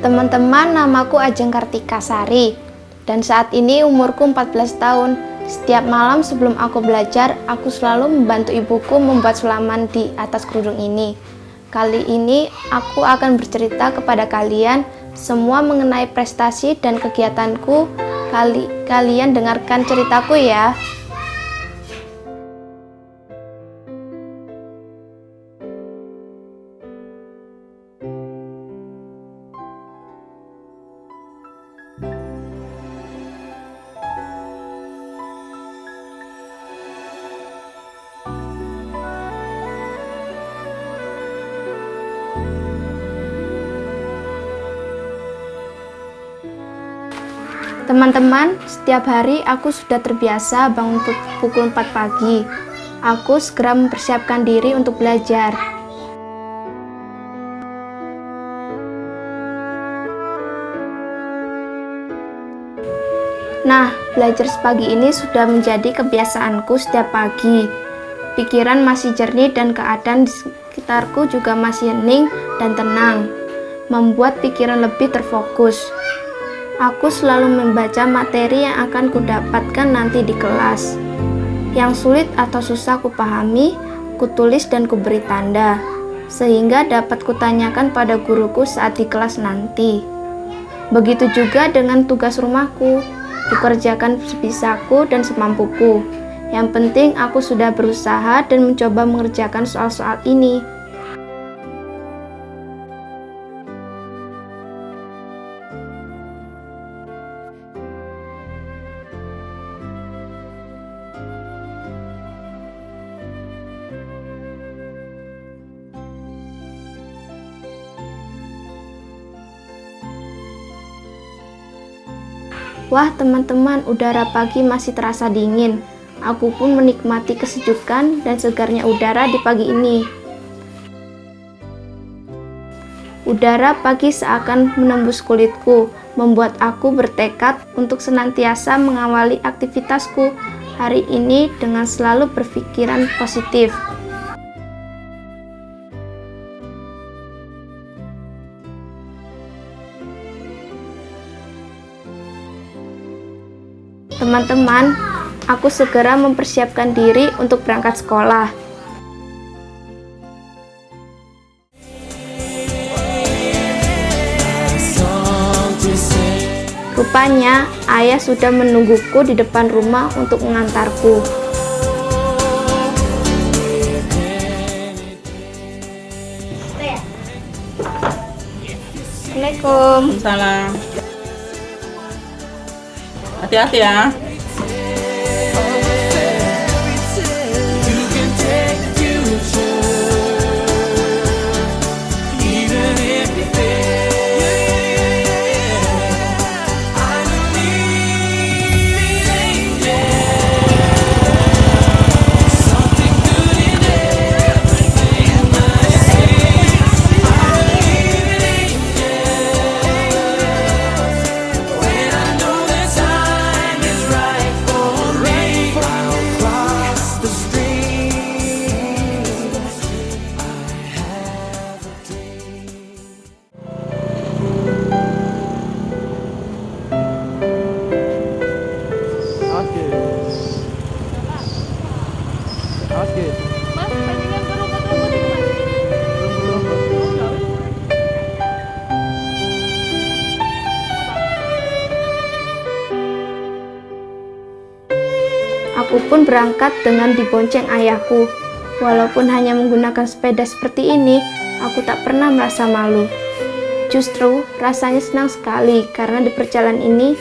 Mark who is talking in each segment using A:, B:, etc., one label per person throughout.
A: Teman-teman, namaku Ajeng Kartika Sari dan saat ini umurku 14 tahun. Setiap malam sebelum aku belajar, aku selalu membantu ibuku membuat sulaman di atas kerudung ini. Kali ini aku akan bercerita kepada kalian semua mengenai prestasi dan kegiatanku. Kalian dengarkan ceritaku ya. Teman-teman, setiap hari aku sudah terbiasa bangun pukul 4 pagi. Aku segera mempersiapkan diri untuk belajar. Nah, belajar sepagi ini sudah menjadi kebiasaanku setiap pagi. Pikiran masih jernih dan keadaan di sekitarku juga masih hening dan tenang, membuat pikiran lebih terfokus. Aku selalu membaca materi yang akan kudapatkan nanti di kelas. Yang sulit atau susah kupahami, kutulis dan kuberi tanda, sehingga dapat kutanyakan pada guruku saat di kelas nanti. Begitu juga dengan tugas rumahku, kukerjakan sebisaku dan semampuku. Yang penting aku sudah berusaha dan mencoba mengerjakan soal-soal ini. Wah teman-teman, udara pagi masih terasa dingin. Aku pun menikmati kesejukan dan segarnya udara di pagi ini. Udara pagi seakan menembus kulitku, membuat aku bertekad untuk senantiasa mengawali aktivitasku hari ini dengan selalu berpikiran positif. Teman-teman, aku segera mempersiapkan diri untuk berangkat sekolah. Rupanya, ayah sudah menungguku di depan rumah untuk mengantarku. Assalamualaikum.
B: Salam. Hati-hati ya.
C: When I know the time is right.
A: Aku pun berangkat dengan dibonceng ayahku. Walaupun hanya menggunakan sepeda seperti ini, aku tak pernah merasa malu. Justru rasanya senang sekali karena di perjalanan ini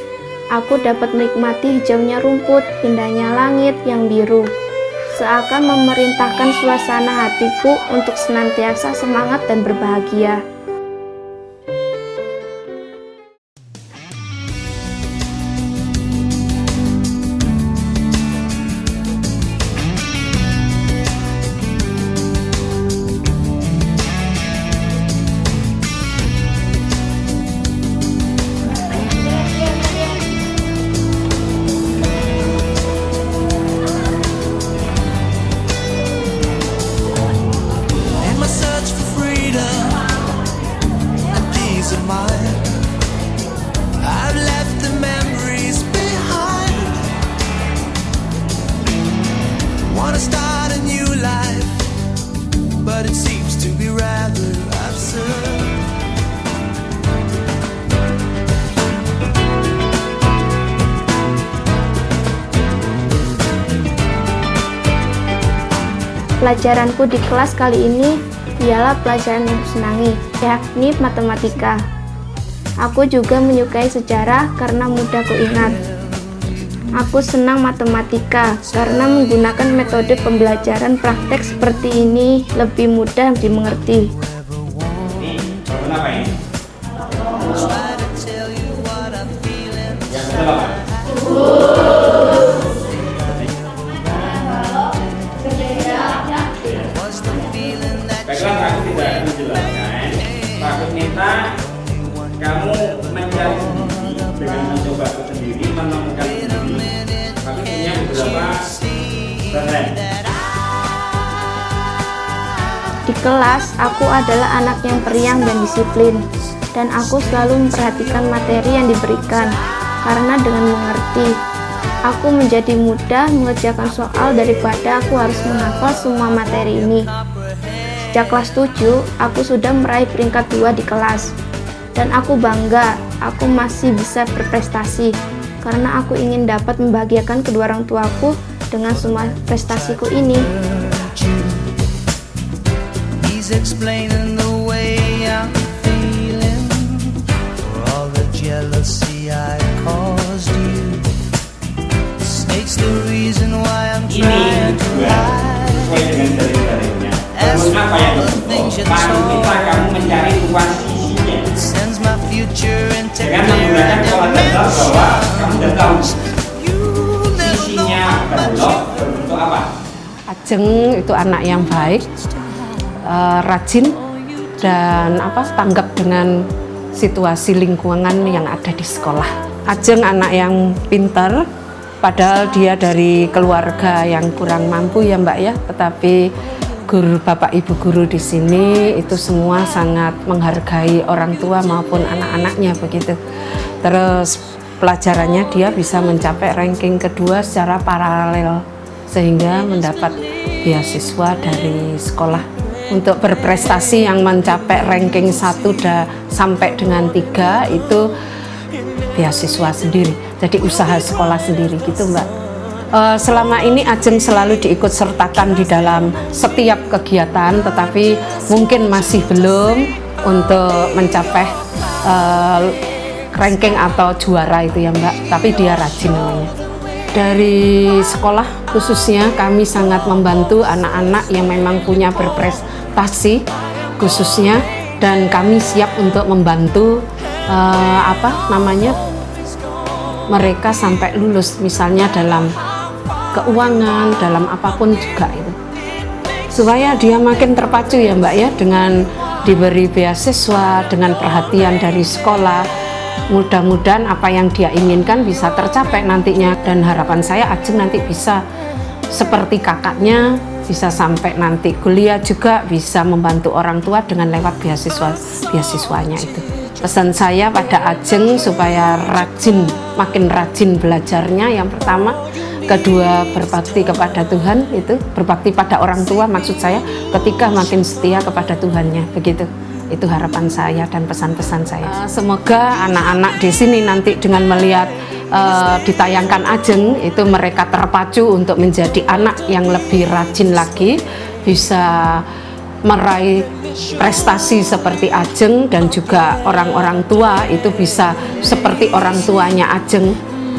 A: aku dapat menikmati hijaunya rumput, indahnya langit yang biru. Seakan memerintahkan suasana hatiku untuk senantiasa semangat dan berbahagia.
B: I've left the memories behind. Wanna start a new life, but it seems to be rather absurd.
A: Pelajaranku di kelas kali ini ialah pelajaran yang kusenangi, yakni matematika. Aku juga menyukai sejarah karena mudah kuingat. Aku senang matematika karena menggunakan metode pembelajaran praktek seperti ini lebih mudah dimengerti.
C: Ini bangun apa ini? Yang betul apa? Baiklah, aku tidak akan menjelaskan. Aku minta kamu mencari sendiri dengan mencoba sendiri, menemukan sendiri. Tapi punya beberapa bahan.
A: Di kelas, aku adalah anak yang periang dan disiplin, dan aku selalu memperhatikan materi yang diberikan, karena dengan mengerti, aku menjadi mudah mengerjakan soal daripada aku harus menghafal semua materi ini. Sejak kelas 7, aku sudah meraih peringkat 2 di kelas, dan aku bangga aku masih bisa berprestasi, karena aku ingin dapat membahagiakan kedua orang tuaku dengan semua prestasiku ini.
B: Explaining the way I'm feeling for all the jealousy I caused you. Snake's the reason why I'm trying to hide.
C: Sesuai dengan garis-garisnya. Bangun apa yang betul? Aku minta kamu mencari luas isinya.
B: Sends my future into
C: Dengan menggunakan pola jadwal bahwa kamu sudah tahu isinya blok berbentuk apa.
D: Ajeng itu anak yang baik, rajin dan tanggap dengan situasi lingkungan yang ada di sekolah. Ajeng anak yang pintar, padahal dia dari keluarga yang kurang mampu ya Mbak ya, tetapi guru bapak ibu guru di sini itu semua sangat menghargai orang tua maupun anak-anaknya begitu. Terus pelajarannya dia bisa mencapai ranking kedua secara paralel sehingga mendapat beasiswa dari sekolah. Untuk berprestasi yang mencapai ranking 1 sampai dengan 3 itu beasiswa sendiri, jadi usaha sekolah sendiri gitu Mbak. Selama ini Ajeng selalu diikut sertakan di dalam setiap kegiatan, tetapi mungkin masih belum untuk mencapai ranking atau juara itu ya Mbak, tapi dia rajin namanya. Dari sekolah khususnya kami sangat membantu anak-anak yang memang punya berprestasi khususnya, dan kami siap untuk membantu mereka sampai lulus, misalnya dalam keuangan, dalam apapun juga itu, supaya dia makin terpacu ya Mbak ya, dengan diberi beasiswa, dengan perhatian dari sekolah. Mudah-mudahan apa yang dia inginkan bisa tercapai nantinya, dan harapan saya Ajeng nanti bisa seperti kakaknya, bisa sampai nanti kuliah juga bisa membantu orang tua dengan lewat beasiswanya itu. Pesan saya pada Ajeng supaya rajin, makin rajin belajarnya yang pertama, kedua berbakti kepada Tuhan, itu berbakti pada orang tua maksud saya, ketiga makin setia kepada Tuhannya begitu. Itu harapan saya dan pesan-pesan saya. Semoga anak-anak di sini nanti dengan melihat ditayangkan Ajeng itu mereka terpacu untuk menjadi anak yang lebih rajin lagi, bisa meraih prestasi seperti Ajeng, dan juga orang-orang tua itu bisa seperti orang tuanya Ajeng,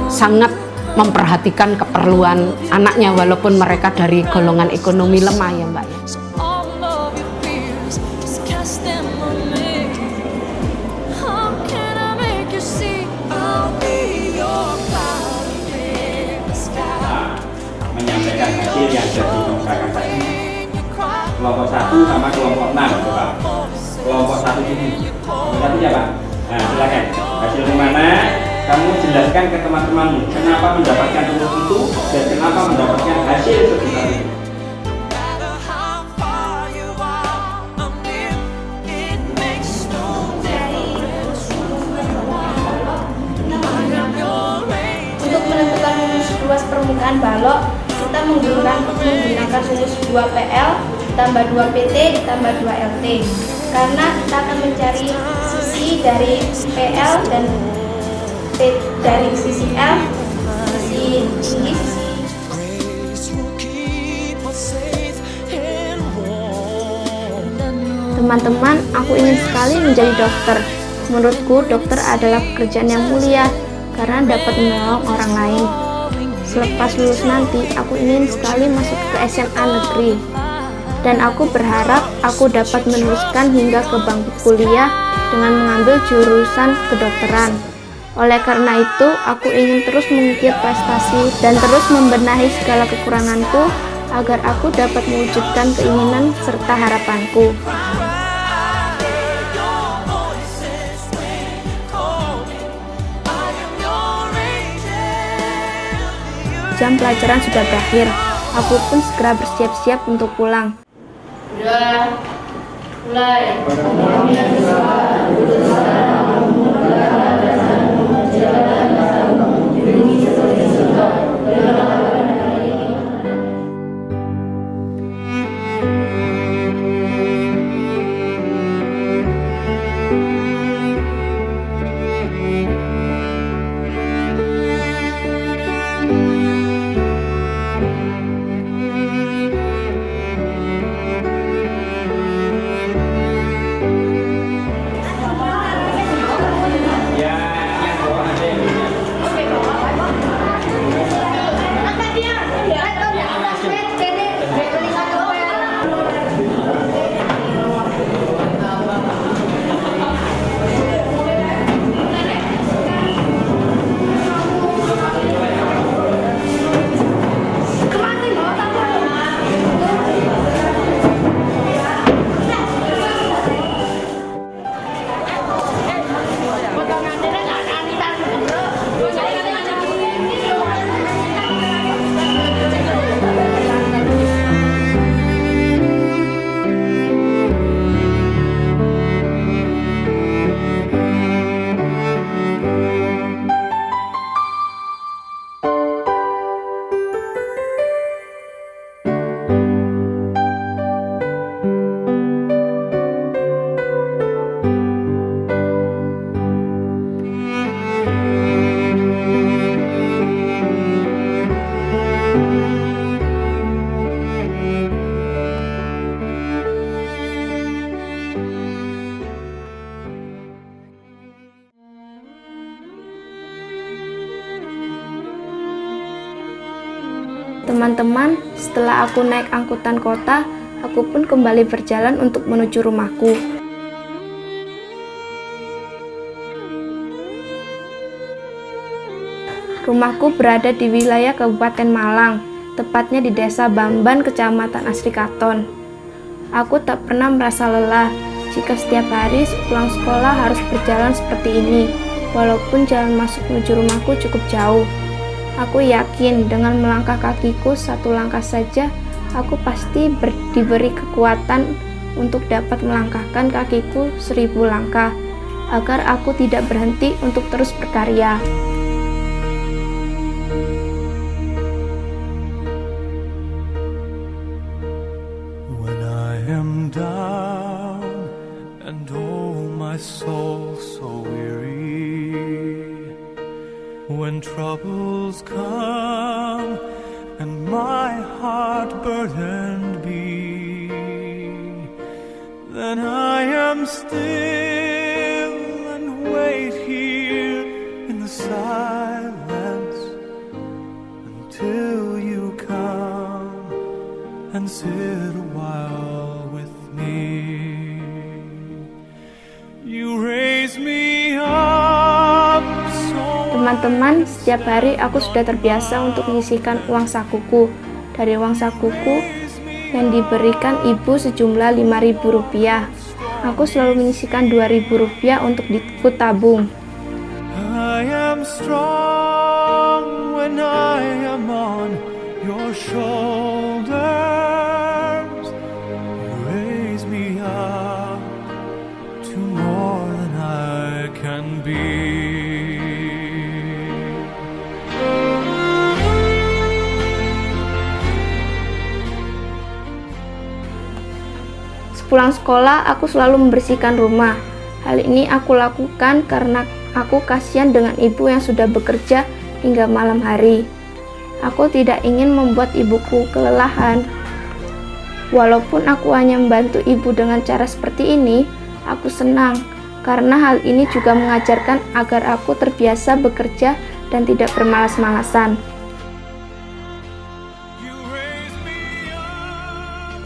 D: sangat memperhatikan keperluan anaknya walaupun mereka dari golongan ekonomi lemah ya Mbak.
C: Menyampaikan hasil yang sudah dikemukakan tadi. Kelompok 1 sama kelompok 6 coba. Kelompok 1 ini. Kelompok 1 ya Pak? Nah silakan. Hasil mana? Kamu jelaskan ke teman-temanmu kenapa mendapatkan rumus itu dan kenapa mendapatkan hasil sebesar itu.
A: Untuk menentukan rumus luas permukaan balok, kita menggunakan rumus 2PL ditambah 2PT ditambah 2LT. Karena kita akan mencari sisi dari PL dan dari sisi L, sisi tinggi, Teman-teman, aku ingin sekali menjadi dokter. Menurutku, dokter adalah pekerjaan yang mulia karena dapat menolong orang lain. Selepas lulus nanti, aku ingin sekali masuk ke SMA negeri. Dan aku berharap aku dapat meneruskan hingga ke bangku kuliah dengan mengambil jurusan kedokteran. Oleh karena itu, aku ingin terus mengukir prestasi dan terus membenahi segala kekuranganku agar aku dapat mewujudkan keinginan serta harapanku. Jam pelajaran sudah berakhir. Aku pun segera bersiap-siap untuk pulang. Udah, mulai. Teman-teman, setelah aku naik angkutan kota, aku pun kembali berjalan untuk menuju rumahku. Rumahku berada di wilayah Kabupaten Malang, tepatnya di Desa Bamban, Kecamatan Asrikaton. Aku tak pernah merasa lelah jika setiap hari pulang sekolah harus berjalan seperti ini, walaupun jalan masuk menuju rumahku cukup jauh. Aku yakin dengan melangkah kakiku satu langkah saja, aku pasti diberi kekuatan untuk dapat melangkahkan kakiku 1000 langkah, agar aku tidak berhenti untuk terus berkarya.
B: When I am down and troubles come and my heart burdened be, then I am still and wait here in the silence until you come and sit a while with me. You raise me up so.
A: Teman-teman, setiap hari aku sudah terbiasa untuk menyisihkan uang sakuku. Dari uang sakuku yang diberikan ibu sejumlah Rp5.000. Aku selalu menyisihkan Rp2.000 untuk ku tabung.
B: I am strong when I am on your shoulders. You raise me up to more than I can be.
A: Pulang sekolah, aku selalu membersihkan rumah. Hal ini aku lakukan karena aku kasihan dengan ibu yang sudah bekerja hingga malam hari. Aku tidak ingin membuat ibuku kelelahan. Walaupun aku hanya membantu ibu dengan cara seperti ini, aku senang karena hal ini juga mengajarkan agar aku terbiasa bekerja dan tidak bermalas-malasan.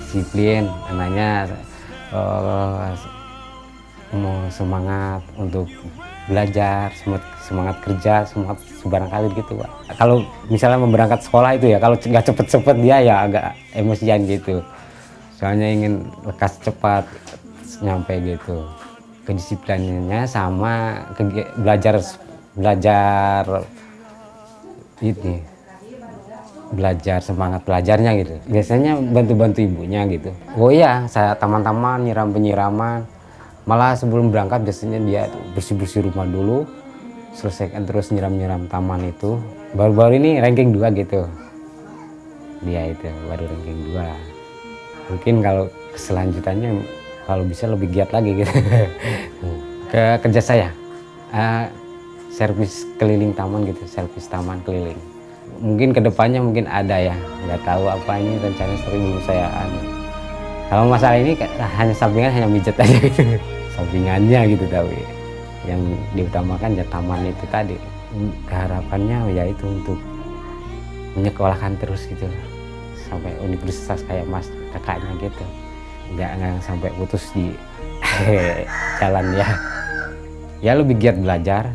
E: Disiplin, anaknya mau semangat untuk belajar, semangat kerja, semangat barangkali gitu Pak. Kalau misalnya mau berangkat sekolah itu ya, kalau nggak cepet-cepet dia ya agak emosian gitu. Soalnya ingin lekas cepat nyampe gitu. Kedisiplinannya sama belajar semangat belajarnya gitu. Biasanya bantu-bantu ibunya gitu. Oh iya, saya taman-taman penyiraman. Malah sebelum berangkat biasanya dia bersih-bersih rumah dulu, selesaikan terus nyiram-nyiram taman itu. Baru-baru ini ranking 2 gitu. Dia itu baru ranking 2. Mungkin kalau selanjutannya kalau bisa lebih giat lagi gitu. Ke kerja saya, servis keliling taman gitu, servis taman keliling. Mungkin kedepannya mungkin ada ya, nggak tahu apa ini rencana belum saya Kalau masalah ini hanya sampingan, hanya mijet aja gitu, sampingannya gitu, tapi yang diutamakan ya taman itu tadi. Harapannya ya itu untuk menyekolahkan terus gitu sampai universitas kayak mas kakaknya gitu, nggak sampai putus di jalan ya. Ya lebih giat belajar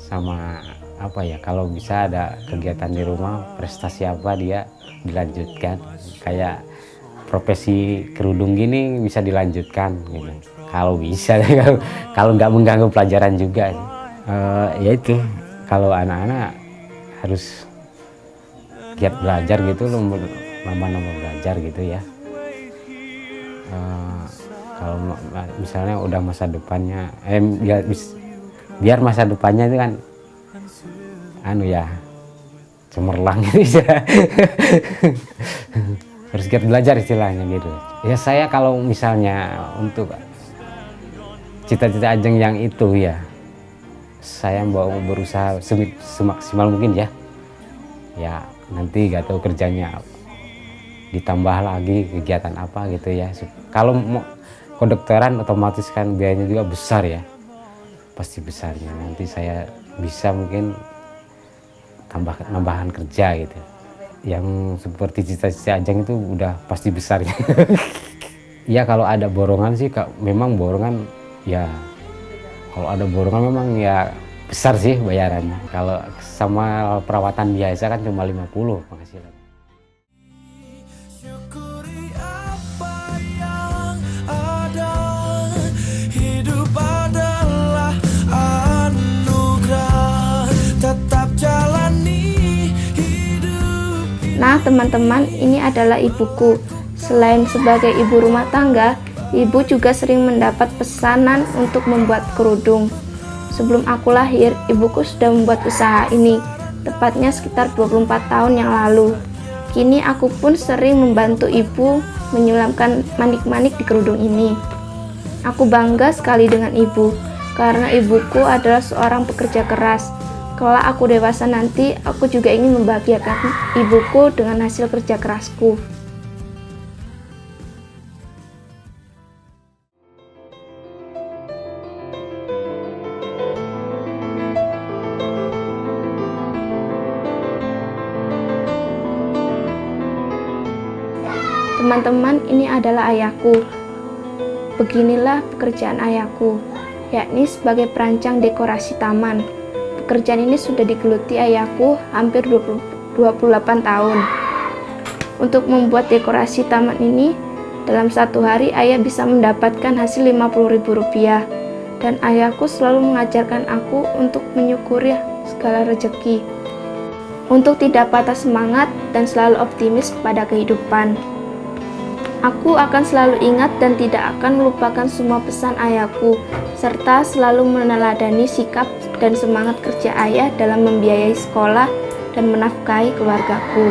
E: sama apa ya, kalau bisa ada kegiatan di rumah, prestasi apa dia dilanjutkan, kayak profesi kerudung gini bisa dilanjutkan gitu. Kalau bisa, kalau nggak mengganggu pelajaran juga. Ya itu, kalau anak-anak harus giat belajar gitu, lama-lama belajar gitu ya. Kalau misalnya udah masa depannya, biar masa depannya itu kan cemerlang gitu ya. Harus giat belajar istilahnya gitu ya. Saya kalau misalnya untuk cita-cita Ajeng yang itu ya, saya mau berusaha semaksimal mungkin ya. Ya nanti gak tahu kerjanya ditambah lagi kegiatan apa gitu ya. Kalau mau kedokteran otomatis kan biayanya juga besar ya, pasti besarnya. Nanti saya bisa mungkin tambahan kerja gitu, yang seperti cita-cita Ajeng itu udah pasti besar ya. Ya kalau ada borongan sih, memang borongan ya, kalau ada borongan memang ya besar sih bayarannya. Kalau sama perawatan biasa kan cuma 50 penghasilan.
B: Syukuri apa yang ada, hidup adalah anugerah, tetap jalani hidup.
A: Nah teman-teman, ini adalah ibuku. Selain sebagai ibu rumah tangga, ibu juga sering mendapat pesanan untuk membuat kerudung. Sebelum aku lahir, ibuku sudah membuat usaha ini, tepatnya sekitar 24 tahun yang lalu. Kini aku pun sering membantu ibu menyulamkan manik-manik di kerudung ini. Aku bangga sekali dengan ibu, karena ibuku adalah seorang pekerja keras. Kelak aku dewasa nanti, aku juga ingin membahagiakan ibuku dengan hasil kerja kerasku. Teman-teman, ini adalah ayahku. Beginilah pekerjaan ayahku, yakni sebagai perancang dekorasi taman. Pekerjaan ini sudah digeluti ayahku hampir 28 tahun. Untuk membuat dekorasi taman ini, dalam satu hari ayah bisa mendapatkan hasil Rp50.000. Dan ayahku selalu mengajarkan aku untuk menyukuri segala rezeki, untuk tidak patah semangat dan selalu optimis pada kehidupan. Aku akan selalu ingat dan tidak akan melupakan semua pesan ayahku, serta selalu meneladani sikap dan semangat kerja ayah dalam membiayai sekolah dan menafkahi keluargaku.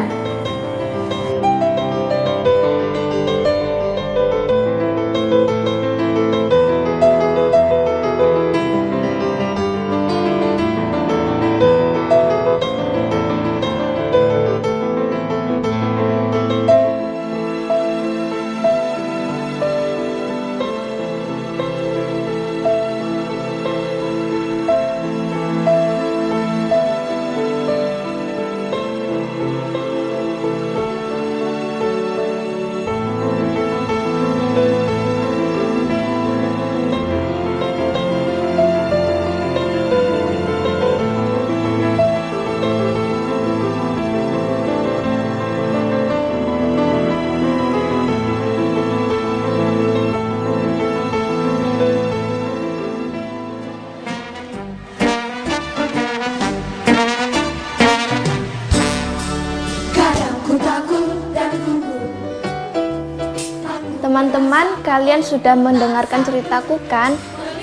A: Teman-teman, kalian sudah mendengarkan ceritaku kan?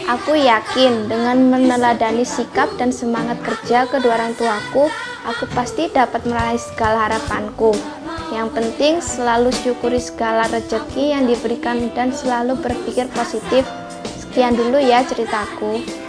A: Aku yakin dengan meneladani sikap dan semangat kerja kedua orang tuaku, aku pasti dapat meraih segala harapanku. Yang penting selalu syukuri segala rezeki yang diberikan dan selalu berpikir positif. Sekian dulu ya ceritaku.